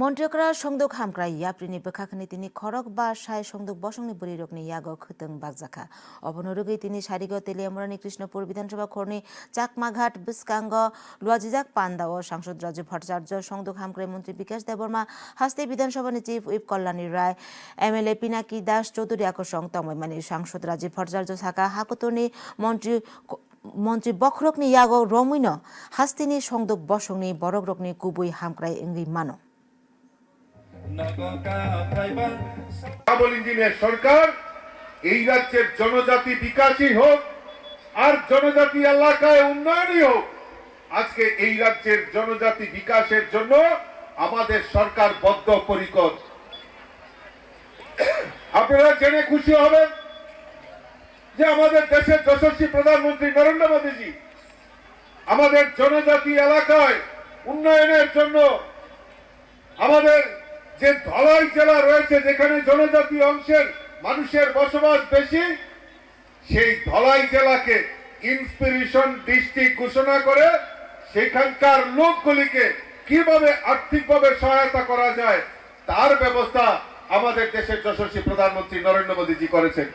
Montreal Songdok Hamkrai Yaprini Bekakani Tini Korok Ba Shai Songdok Bosongni Burirokni Yago Khuteng Bagzaka. Obonorugi Tini Sharigo Teliamorani Krishnapur Vidhanasabha Khorni Chakmaghat Biskango Luajijak Panda o Sangsod Raju Bhattacharya Songdok Hamkrai Mantri Bikash Deborma Haste Vidhanasabha Chief Whip Kalyani Rai MLA Pinaki Das Chaudhuri Akosong Tomoi Mani Sangsod Raju Bhattacharya Saka Hakotoni Mantri Bokhrokni Yago Romino Hastini Songdok Bosongni Borokrokni Kubui Hamkrai Ingi Mano. Double ইঞ্জিনের সরকার এই রাজ্যের জনজাতি বিকাশই হোক আর জনজাতি এলাকায় উন্নয়নই হোক। আজকে এই রাজ্যের জনজাতি বিকাশের জন্য আমাদের সরকার বদ্ধপরিকর। আপনারা জেনে খুশি হবেন যে আমাদের দেশের যশস্বী প্রধানমন্ত্রী নরেন্দ্র মোদীজি আমাদের জনজাতি এলাকায় উন্নয়নের জন্য আমাদের যে ধলাই জেলা রয়েছে যেখানে জনজাতি অংশের মানুষের বসবাস বেশি, সেই ধলাই জেলাকে ইন্সপিরেশন ডিস্ট্রিক্ট ঘোষণা করে সেখানকার লোকগুলিকে কিভাবে আর্থিকভাবে সহায়তা করা যায় তার ব্যবস্থা আমাদের দেশের যশস্বী প্রধানমন্ত্রী নরেন্দ্র মোদীজি করেছেন।